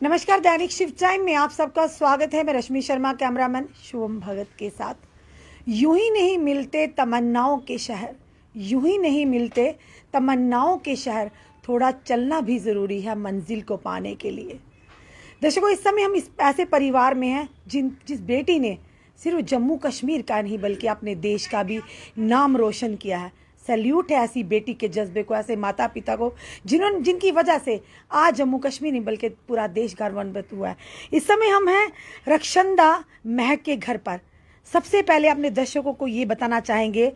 नमस्कार, दैनिक shift time में आप सबका स्वागत है। मैं रश्मि शर्मा, कैमरामैन शुभम भगत के साथ। यूं ही नहीं मिलते तमन्नाओं के शहर, यूं ही नहीं मिलते तमन्नाओं के शहर, थोड़ा चलना भी ज़रूरी है मंजिल को पाने के लिए। दर्शकों, इस समय हम इस ऐसे परिवार में हैं जिस बेटी ने सिर्फ जम्मू कश्मीर का नहीं बल्कि अपने देश का भी नाम रोशन किया है। सैल्यूट है ऐसी बेटी के जज्बे को, ऐसे माता पिता को जिनकी वजह से आज जम्मू कश्मीर नहीं बल्कि पूरा देश गौरवान्वित हुआ है। इस समय हम हैं रक्षंदा महक के घर पर। सबसे पहले अपने दर्शकों को ये बताना चाहेंगे,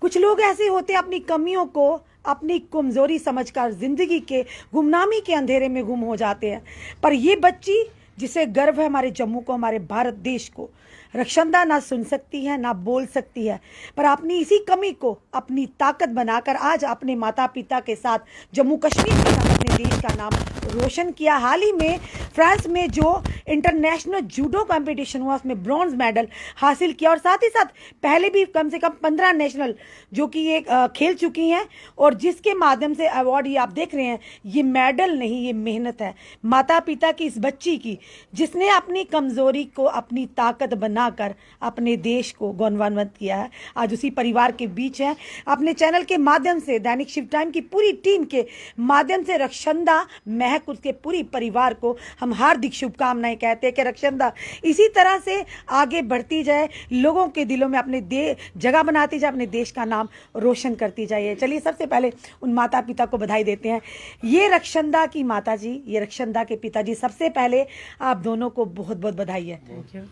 कुछ लोग ऐसे होते हैं अपनी कमियों को अपनी कमजोरी समझकर जिंदगी के गुमनामी के अंधेरे में गुम हो जाते हैं। पर ये बच्ची जिसे गर्व है हमारे जम्मू को, हमारे भारत देश को, रक्षंदा ना सुन सकती है ना बोल सकती है, पर अपनी इसी कमी को अपनी ताकत बनाकर आज अपने माता पिता के साथ जम्मू कश्मीर के साथ अपने देश का नाम रोशन किया। हाल ही में फ्रांस में जो इंटरनेशनल जूडो कंपटीशन हुआ उसमें ब्रॉन्ज मेडल हासिल किया और साथ ही साथ पहले भी कम से कम 15 नेशनल जो कि ये खेल चुकी हैं और जिसके माध्यम से अवार्ड ये आप देख रहे हैं, ये मेडल नहीं, ये मेहनत है माता पिता की, इस बच्ची की, जिसने अपनी कमजोरी को अपनी ताकत बनाकर अपने देश को गौरवान्वित किया है। आज उसी परिवार के बीच है। अपने चैनल के माध्यम से, दैनिक शिफ्ट टाइम की पूरी टीम के माध्यम से रक्षंदा महक, उसके पूरी परिवार को हम हार्दिक शुभकामनाएं कहते हैं कि रक्षंदा इसी तरह से आगे बढ़ती जाए, लोगों के दिलों में अपने जगह बनाती जाए, अपने देश का नाम रोशन करती जाए। चलिए सबसे पहले उन माता पिता को बधाई देते हैं। ये रक्षंदा की माता जी, ये रक्षंदा के पिताजी, सबसे पहले आप दोनों को बहुत बहुत बधाई है।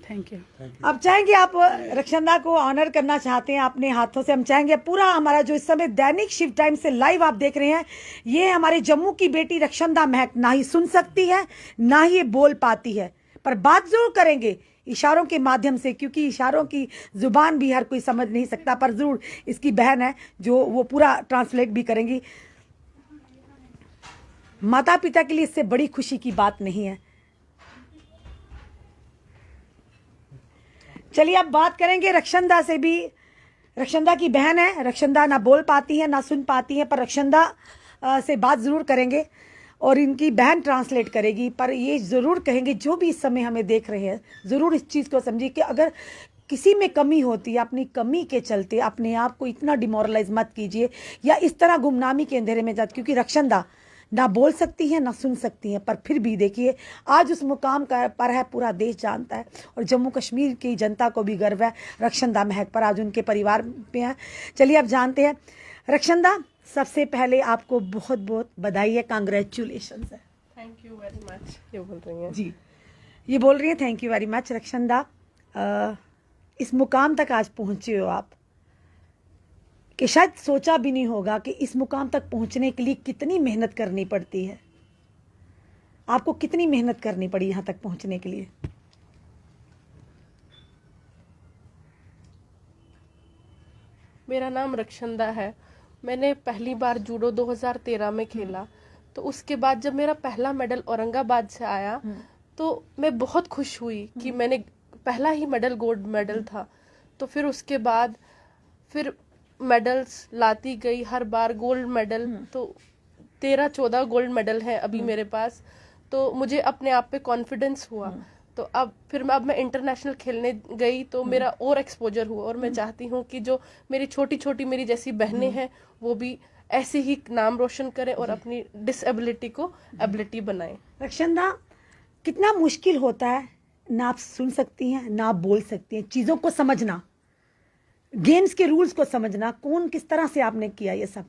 Thank you. अब चाहेंगे आप रक्षंदा को ऑनर करना चाहते हैं अपने हाथों से। हम चाहेंगे पूरा हमारा जो इस समय दैनिक शिफ्ट टाइम से लाइव आप देख रहे हैं, ये हमारे जम्मू की बेटी रक्षंदा महक ना ही सुन सकती है ना ही ये बोल पाती है, पर बात जरूर करेंगे इशारों के माध्यम से, क्योंकि इशारों की जुबान भी हर कोई समझ नहीं सकता, पर जरूर इसकी बहन है जो वो पूरा ट्रांसलेट भी करेंगी। माता पिता के लिए इससे बड़ी खुशी की बात नहीं है। चलिए अब बात करेंगे रक्षंदा से भी। रक्षंदा की बहन है, रक्षंदा ना बोल पाती है ना सुन पाती है, पर रक्षंदा से बात जरूर करेंगे और इनकी बहन ट्रांसलेट करेगी। पर ये ज़रूर कहेंगे, जो भी इस समय हमें देख रहे हैं, ज़रूर इस चीज़ को समझिए कि अगर किसी में कमी होती है, अपनी कमी के चलते अपने आप को इतना डिमोरलाइज मत कीजिए या इस तरह गुमनामी के अंधेरे में जात, क्योंकि रक्षंदा ना बोल सकती है ना सुन सकती है, पर फिर भी देखिए आज उस मुकाम पर है, पूरा देश जानता है और जम्मू कश्मीर की जनता को भी गर्व है रक्षंदा महक पर, आज उनके परिवार में है। चलिए अब जानते हैं। रक्षंदा, सबसे पहले आपको बहुत बहुत बधाई है, कांग्रेचुलेशन है। Thank you very much. ये बोल रही हैं जी, ये बोल रही है thank you very much. Rakshanda, इस मुकाम तक आज पहुंचे हो आप कि शायद सोचा भी नहीं होगा कि इस मुकाम तक पहुंचने के लिए कितनी मेहनत करनी पड़ती है। आपको कितनी मेहनत करनी पड़ी यहां तक पहुंचने के लिए? मेरा नाम रक्षंदा है। मैंने पहली बार जूडो 2013 में खेला, तो उसके बाद जब मेरा पहला मेडल औरंगाबाद से आया तो मैं बहुत खुश हुई कि मैंने पहला ही मेडल गोल्ड मेडल था। तो फिर उसके बाद फिर मेडल्स लाती गई, हर बार गोल्ड मेडल, तो 13-14 गोल्ड मेडल है अभी मेरे पास। तो मुझे अपने आप पे कॉन्फिडेंस हुआ। तो अब मैं इंटरनेशनल खेलने गई तो मेरा और एक्सपोजर हुआ और मैं चाहती हूँ कि जो मेरी छोटी छोटी मेरी जैसी बहनें हैं वो भी ऐसे ही नाम रोशन करें और अपनी डिसेबिलिटी को एबिलिटी बनाएं। रक्षंदा, कितना मुश्किल होता है ना आप सुन सकती हैं ना आप बोल सकती हैं, चीज़ों को समझना, गेम्स के रूल्स को समझना, कौन किस तरह से आपने किया ये सब?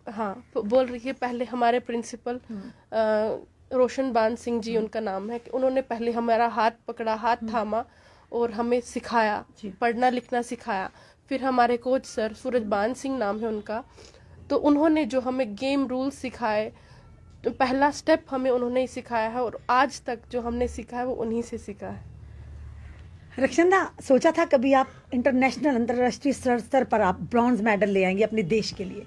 हाँ, बोल रही है। पहले हमारे प्रिंसिपल रोशन बान सिंह जी उनका नाम है, कि उन्होंने पहले हमारा हाथ पकड़ा, हाथ थामा और हमें सिखाया, पढ़ना लिखना सिखाया। फिर हमारे कोच सर सूरज बान सिंह नाम है उनका, तो उन्होंने जो हमें गेम रूल्स सिखाए, तो पहला स्टेप हमें उन्होंने ही सिखाया है और आज तक जो हमने सीखा है वो उन्हीं से सीखा है। रक्षंदा, सोचा था कभी आप इंटरनेशनल, अंतर्राष्ट्रीय स्तर पर आप ब्रॉन्ज मेडल ले आएंगे अपने देश के लिए?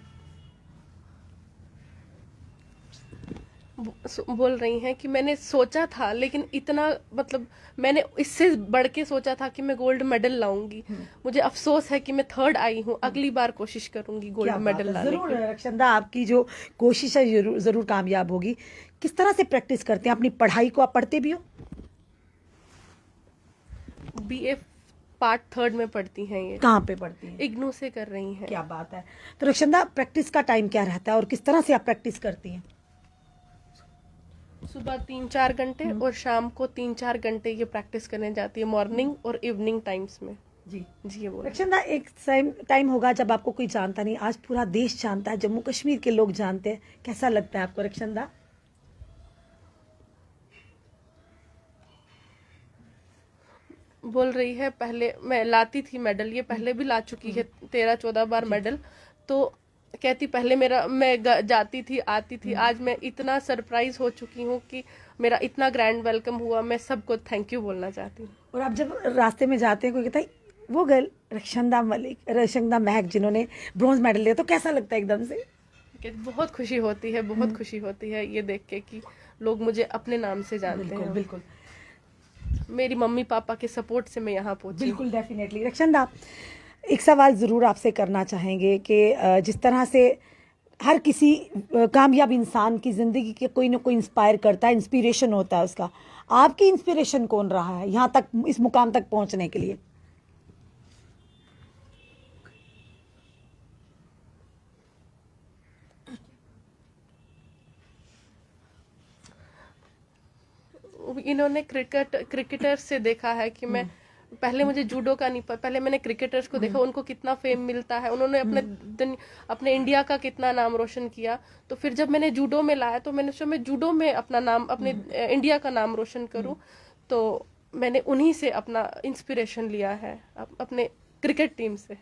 बोल रही हैं कि मैंने सोचा था, लेकिन इतना मतलब मैंने इससे बढ़ के सोचा था कि मैं गोल्ड मेडल लाऊंगी। मुझे अफसोस है कि मैं थर्ड आई हूँ। अगली बार कोशिश करूंगी गोल्ड क्या बात मेडल है। लाने जरूर की। रक्षंदा, आपकी जो कोशिश है जरूर जरूर कामयाब होगी। किस तरह से प्रैक्टिस करते हैं अपनी पढ़ाई को? आप पढ़ते भी हो? बीए पार्ट थर्ड में पढ़ती हैं ये। कहाँ पे पढ़ती हैं? इग्नू से कर रही हैं। क्या बात है। तो रक्षंदा, प्रैक्टिस का टाइम क्या रहता है और किस तरह से आप प्रैक्टिस करती हैं? सुबह 3-4 घंटे और शाम को 3-4 घंटे ये प्रैक्टिस करने जाती है, मॉर्निंग और इवनिंग टाइम्स में। जी जी ये बोल। रक्षंदा, एक टाइम होगा जब आपको कोई जानता नहीं, आज पूरा देश जानता है, जम्मू कश्मीर के लोग जानते हैं। कैसा लगता है आपको रक्षंदा? बोल रही है पहले मैं लाती थी मेडल, ये पहले भी ला चुकी है 13-14 बार मेडल। तो कहती पहले मैं जाती थी आती थी, आज मैं इतना सरप्राइज हो चुकी हूँ कि मेरा इतना ग्रैंड वेलकम हुआ। मैं सबको थैंक यू बोलना चाहती हूँ। और आप जब रास्ते में जाते हैं, कोई कहता है वो गर्ल रक्षंदा मलिक, रक्षंदा महक जिन्होंने ब्रॉन्ज मेडल लिया, तो कैसा लगता है एकदम से? बहुत खुशी होती है, बहुत खुशी होती है ये देख के कि लोग मुझे अपने नाम से जानते हैं। बिल्कुल मेरी मम्मी पापा के सपोर्ट से मैं यहाँ पहुंची। बिल्कुल डेफिनेटली। रक्षंदा, एक सवाल ज़रूर आपसे करना चाहेंगे कि जिस तरह से हर किसी कामयाब इंसान की ज़िंदगी के कोई ना कोई इंस्पायर करता है, इंस्पिरेशन होता है उसका। आपकी इंस्पिरेशन कौन रहा है यहाँ तक, इस मुकाम तक पहुँचने के लिए? इन्होंने क्रिकेटर से देखा है कि मैं पहले मुझे जूडो का नहीं पहले मैंने क्रिकेटर्स को देखा, उनको कितना फेम मिलता है, उन्होंने अपने इंडिया का कितना नाम रोशन किया। तो फिर जब मैंने जूडो में लाया तो मैंने सोचा मैं जूडो में अपना नाम, अपने इंडिया का नाम रोशन करूं। तो मैंने उन्हीं से अपना इंस्पिरेशन लिया है, अपने क्रिकेट टीम से।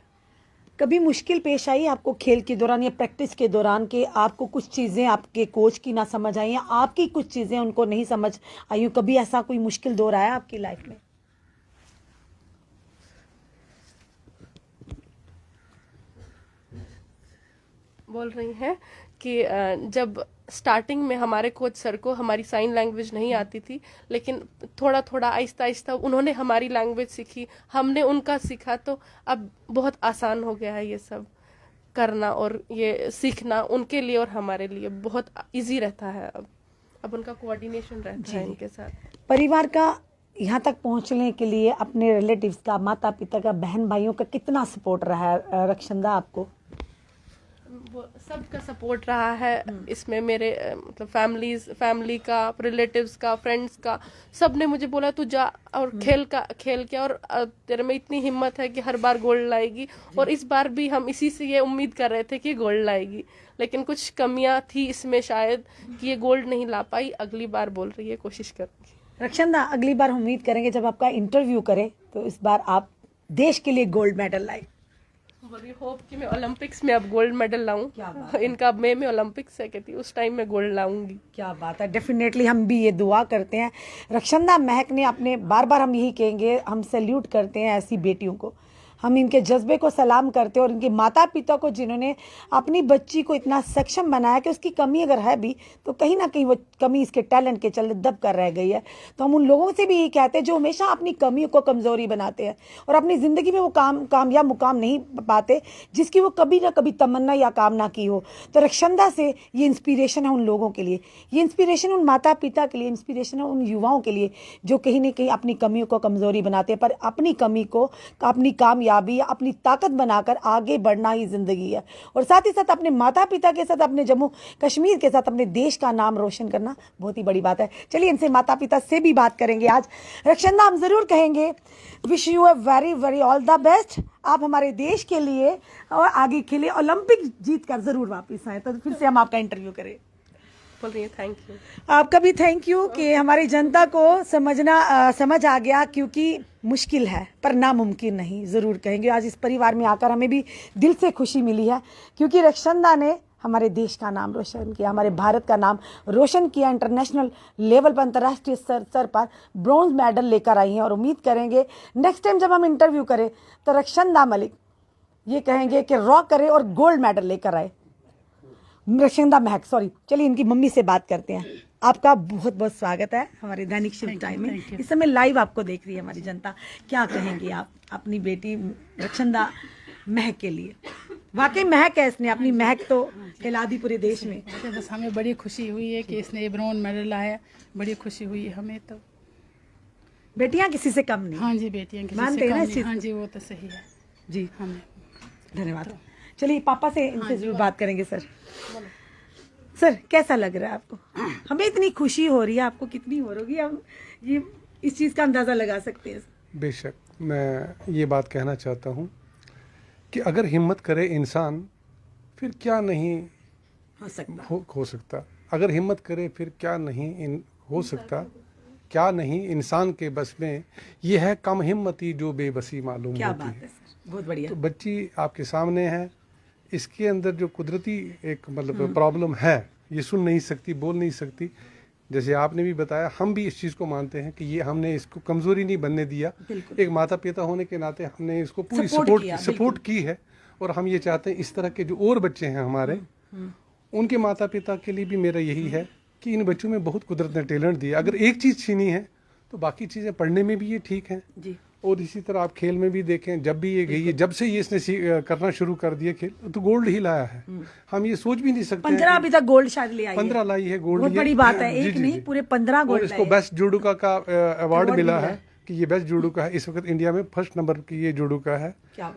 कभी मुश्किल पेश आई आपको खेल के दौरान या प्रैक्टिस के दौरान कि आपको कुछ चीज़ें आपके कोच की ना समझ आई या आपकी कुछ चीज़ें उनको नहीं समझ आई? कभी ऐसा कोई मुश्किल दौर आया आपकी लाइफ में? बोल रही हैं कि जब स्टार्टिंग में हमारे कोच सर को हमारी साइन लैंग्वेज नहीं आती थी, लेकिन थोड़ा थोड़ा आहिस्ता आहिस्ता उन्होंने हमारी लैंग्वेज सीखी, हमने उनका सीखा, तो अब बहुत आसान हो गया है ये सब करना और ये सीखना उनके लिए और हमारे लिए बहुत इजी रहता है। अब उनका कोऑर्डिनेशन रहता है इनके साथ। परिवार का यहाँ तक पहुँचने के लिए अपने रिलेटिव्स का, माता पिता का, बहन भाइयों का कितना सपोर्ट रहा है रक्षंदा आपको? सबका सपोर्ट रहा है इसमें। मेरे मतलब फैमिली का, रिलेटिव्स का, फ्रेंड्स का, सब ने मुझे बोला तू जा और खेल के, और तेरे में इतनी हिम्मत है कि हर बार गोल्ड लाएगी। और इस बार भी हम इसी से ये उम्मीद कर रहे थे कि गोल्ड लाएगी, लेकिन कुछ कमियां थी इसमें शायद कि ये गोल्ड नहीं ला पाई। अगली बार बोल रही है कोशिश करूंगी। रक्षंदा, अगली बार हम उम्मीद करेंगे जब आपका इंटरव्यू करें तो इस बार आप देश के लिए गोल्ड मेडल लाए। होप कि मैं ओलंपिक्स में अब गोल्ड मेडल लाऊं। इनका मई में ओलंपिक्स है, कहती उस टाइम में गोल्ड लाऊंगी। क्या बात है। डेफिनेटली हम भी ये दुआ करते हैं। रक्षंदा महक ने अपने, बार बार हम यही कहेंगे, हम सैल्यूट करते हैं ऐसी बेटियों को, हम इनके जज्बे को सलाम करते हैं और इनके माता पिता को जिन्होंने अपनी बच्ची को इतना सक्षम बनाया कि उसकी कमी अगर है भी तो कहीं ना कहीं वो कमी इसके टैलेंट के चलते दब कर रह गई है। तो हम उन लोगों से भी यही कहते हैं जो हमेशा अपनी कमियों को कमज़ोरी बनाते हैं और अपनी ज़िंदगी में वो कामयाब मुकाम नहीं पाते जिसकी वो कभी ना कभी तमन्ना या कामना की हो। तो रक्षंदा से ये इंस्पिरेशन है उन लोगों के लिए, ये इंस्पिरेशन उन माता पिता के लिए, इंस्पिरेशन है उन युवाओं के लिए जो कहीं ना कहीं अपनी कमियों को कमज़ोरी बनाते हैं, पर अपनी कमी को अपनी कामयाबी या अपनी ताकत बनाकर आगे बढ़ना ही जिंदगी है। और साथ ही साथ अपने माता पिता के साथ, अपने जम्मू कश्मीर के साथ, अपने देश का नाम रोशन करना बहुत ही बड़ी बात है। चलिए इनसे माता पिता से भी बात करेंगे आज। रक्षंदा, हम जरूर कहेंगे wish you a very very all the best. आप हमारे देश के लिए और आगे के लिए ओलंपिक जीत कर जरूर वापस आए तो फिर से हम आपका इंटरव्यू करें। बोल रही है थैंक यू। आपका भी थैंक यू कि हमारी जनता को समझ आ गया, क्योंकि मुश्किल है पर नामुमकिन नहीं, ज़रूर कहेंगे। आज इस परिवार में आकर हमें भी दिल से खुशी मिली है, क्योंकि रक्षंदा ने हमारे देश का नाम रोशन किया, हमारे भारत का नाम रोशन किया। इंटरनेशनल लेवल पर, अंतर्राष्ट्रीय स्तर पर ब्रॉन्ज मेडल लेकर आई हैं और उम्मीद करेंगे नेक्स्ट टाइम जब हम इंटरव्यू करें तो रक्षंदा मलिक ये कहेंगे कि रॉक करे और गोल्ड मेडल लेकर आए। रक्षंदा महक, सॉरी। चलिए इनकी मम्मी से बात करते हैं। आपका बहुत बहुत स्वागत है हमारे दैनिक शुभ टाइम में। इस समय लाइव आपको देख रही है हमारी जनता, क्या कहेंगे आप अपनी बेटी रक्षंदा महक के लिए? वाकई महक है, इसने अपनी महक तो फैला दी पूरे देश में। बस हमें बड़ी खुशी हुई है कि इसने ब्रॉन्ज मेडल लाया, बड़ी खुशी हुई है हमें। तो बेटियां किसी से कम नहीं। हाँ जी, बेटियां किसी मानते से हैं कम ना इस नहीं। चीज़ हाँ को? जी, वो तो सही है। जी हमें धन्यवाद। चलिए पापा से इनसे जरूर बात करेंगे। सर कैसा लग रहा है आपको? हमें इतनी खुशी हो रही है, आपको कितनी हो रही है? हम ये इस चीज़ का अंदाज़ा लगा सकते हैं। बेशक मैं ये बात कहना चाहता हूँ कि अगर हिम्मत करे इंसान फिर क्या नहीं हो सकता। अगर हिम्मत करे फिर क्या नहीं हो सकता। क्या नहीं इंसान के बस में, ये है कम हिम्मती जो बेबसी मालूम क्या होती बात है सर, बहुत बढ़िया। तो बच्ची आपके सामने है, इसके अंदर जो कुदरती एक मतलब प्रॉब्लम है, ये सुन नहीं सकती, बोल नहीं सकती। जैसे आपने भी बताया, हम भी इस चीज़ को मानते हैं कि ये हमने इसको कमज़ोरी नहीं बनने दिया। एक माता पिता होने के नाते हमने इसको पूरी सपोर्ट की है। और हम ये चाहते हैं इस तरह के जो और बच्चे हैं हमारे, उनके माता पिता के लिए भी मेरा यही है कि इन बच्चों में बहुत कुदरत ने टैलेंट दिया। अगर एक चीज़ छीनी है तो बाकी चीज़ें पढ़ने में भी ये ठीक हैं जी। और इसी तरह आप खेल में भी देखें, जब भी ये गई है, जब से ये इसने करना शुरू कर दिया खेल, तो गोल्ड ही लाया है। हम ये सोच भी नहीं सकते। 15 अभी तक गोल्ड शायद ले आई है। 15 लाई है गोल्ड। बहुत बड़ी बात है, एक नहीं पूरे 15 और गोल्ड। इसको बेस्ट जुडोका का अवार्ड मिला है कि ये बेस्ट जुडोका है। इस वक्त इंडिया में फर्स्ट नंबर की ये जुडोका है।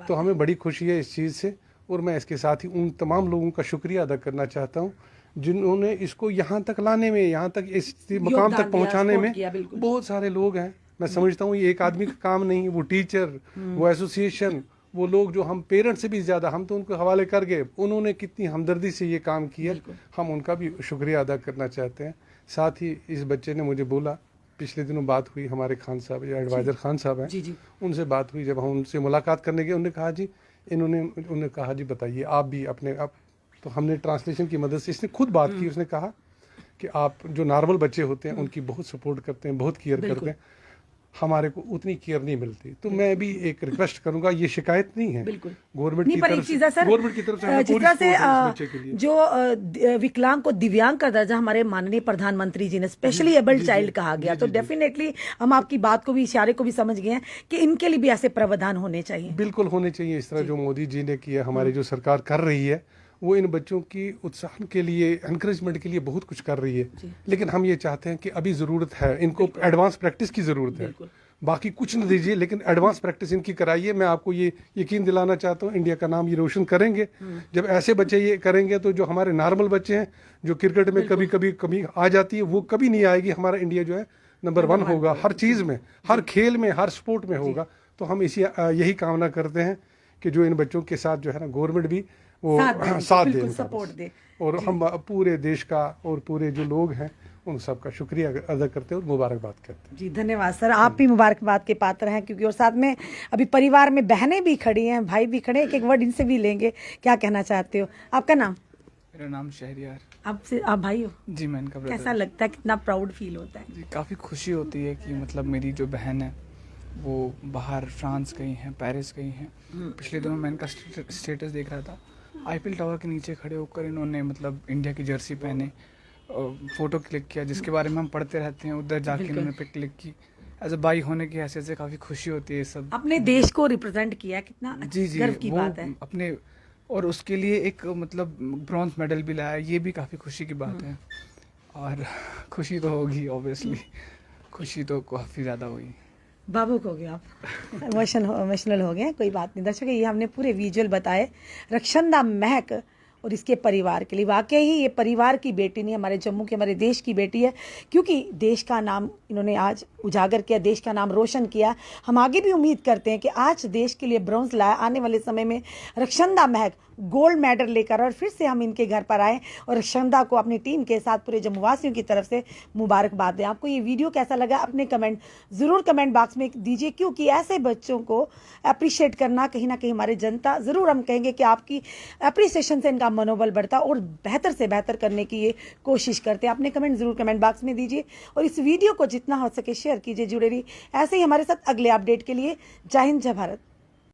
तो हमें बड़ी खुशी है इस चीज़ से। और मैं इसके साथ ही उन तमाम लोगों का शुक्रिया अदा करना चाहता हूँ जिन्होंने इसको यहाँ तक लाने में, यहाँ तक इस मकाम तक पहुँचाने में बहुत सारे लोग हैं। मैं समझता हूँ ये एक आदमी का काम नहीं, वो टीचर, वो एसोसिएशन, वो लोग जो हम पेरेंट्स से भी ज़्यादा हम तो उनको हवाले कर गए, उन्होंने कितनी हमदर्दी से ये काम किया, हम उनका भी शुक्रिया अदा करना चाहते हैं। साथ ही इस बच्चे ने मुझे बोला, पिछले दिनों बात हुई हमारे खान साहब, या एडवाइज़र खान साहब हैं, उनसे बात हुई। जब हम उनसे मुलाकात करने गए, उन्होंने कहा जी, उन्होंने कहा जी बताइए आप भी अपने आप। तो हमने ट्रांसलेशन की मदद से, इसने खुद बात की, उसने कहा कि आप जो नॉर्मल बच्चे होते हैं उनकी बहुत सपोर्ट करते हैं, बहुत केयर करते हैं, हमारे को उतनी केयर नहीं मिलती। तो मैं भी एक रिक्वेस्ट करूंगा, ये शिकायत नहीं है गवर्नमेंट की तरफ से, गवर्नमेंट की तरफ से जिस तरह से जो विकलांग को दिव्यांग का दर्जा हमारे माननीय प्रधानमंत्री जी ने स्पेशली एबल्ड चाइल्ड कहा गया, तो डेफिनेटली हम आपकी बात को भी, इशारे को भी समझ गए हैं कि इनके लिए भी ऐसे प्रावधान होने चाहिए। बिल्कुल होने चाहिए। इस तरह जो मोदी जी ने किया, हमारी जो सरकार कर रही है, वो इन बच्चों की उत्साहन के लिए, एनकरेजमेंट के लिए बहुत कुछ कर रही है। लेकिन हम ये चाहते हैं कि अभी ज़रूरत है, इनको एडवांस प्रैक्टिस की ज़रूरत है। बाकी कुछ न दीजिए, लेकिन एडवांस प्रैक्टिस इनकी कराइए। मैं आपको ये यकीन दिलाना चाहता हूँ, इंडिया का नाम ये रोशन करेंगे जब ऐसे बच्चे ये करेंगे। तो जो हमारे नॉर्मल बच्चे हैं, जो क्रिकेट में कभी कभी कमी आ जाती है, वो कभी नहीं आएगी। हमारा इंडिया जो है नंबर 1 होगा हर चीज़ में, हर खेल में, हर स्पोर्ट में होगा। तो हम यही कामना करते हैं कि जो इन बच्चों के साथ जो है ना, गवर्नमेंट भी वो साथ दे, सपोर्ट दे। और हम पूरे देश का और पूरे जो लोग हैं उन सब का शुक्रिया अदा करते हैं और मुबारकबाद करते हैं। जी धन्यवाद सर, आप भी मुबारकबाद के पात्र हैं, क्योंकि और साथ में अभी परिवार में बहनें भी खड़ी हैं, भाई भी खड़े हैं। एक वर्ड इनसे भी लेंगे, क्या कहना चाहते हो? आपका नाम? मेरा नाम शहरियार। आपसे आप भाई हो? जी, मैं इनका ब्रदर। कैसा लगता है, कितना प्राउड फील होता है? जी, काफ़ी खुशी होती है कि मतलब मेरी जो बहन है वो बाहर फ्रांस गई हैं, पेरिस गई हैं। पिछले दिनों मैं इनका स्टेटस देख रहा था, आईफिल टावर के नीचे खड़े होकर इन्होंने मतलब इंडिया की जर्सी पहने, फ़ोटो क्लिक किया, जिसके बारे में हम पढ़ते रहते हैं। उधर जाके इन्होंने पिक क्लिक की। एज अ बाई होने की हैसियत से काफ़ी खुशी होती है। सब अपने देश को रिप्रेजेंट किया, कितना गर्व की बात है। अपने, और उसके लिए एक मतलब ब्रॉन्ज मेडल भी लाया, ये भी काफ़ी खुशी की बात है। और खुशी तो होगी ऑब्वियसली, खुशी तो काफ़ी ज़्यादा हुई। भावुक हो गए आप, इमोशनल हो गए। कोई बात नहीं दर्शक, ये हमने पूरे विजुअल बताए रक्षंदा महक और इसके परिवार के लिए। वाकई ही ये परिवार की बेटी नहीं, हमारे जम्मू के, हमारे देश की बेटी है, क्योंकि देश का नाम इन्होंने आज उजागर किया, देश का नाम रोशन किया। हम आगे भी उम्मीद करते हैं कि आज देश के लिए ब्रॉन्ज लाया, आने वाले समय में रक्षंदा महक गोल्ड मेडल लेकर और फिर से हम इनके घर पर आए और रक्षंदा को अपनी टीम के साथ पूरे जम्मूवासियों की तरफ से मुबारकबाद दें। आपको ये वीडियो कैसा लगा, अपने कमेंट ज़रूर कमेंट बॉक्स में दीजिए, क्योंकि ऐसे बच्चों को अप्रिशिएट करना कहीं ना कहीं हमारे जनता, ज़रूर हम कहेंगे कि आपकी अप्रिसिएशन से इनका मनोबल बढ़ता और बेहतर से बेहतर करने की ये कोशिश करते हैं। अपने कमेंट ज़रूर कमेंट बॉक्स में दीजिए और इस वीडियो को जितना हो सके शेयर कीजिए। जुड़े रहिए ऐसे ही हमारे साथ अगले अपडेट के लिए। जय हिंद, जय भारत।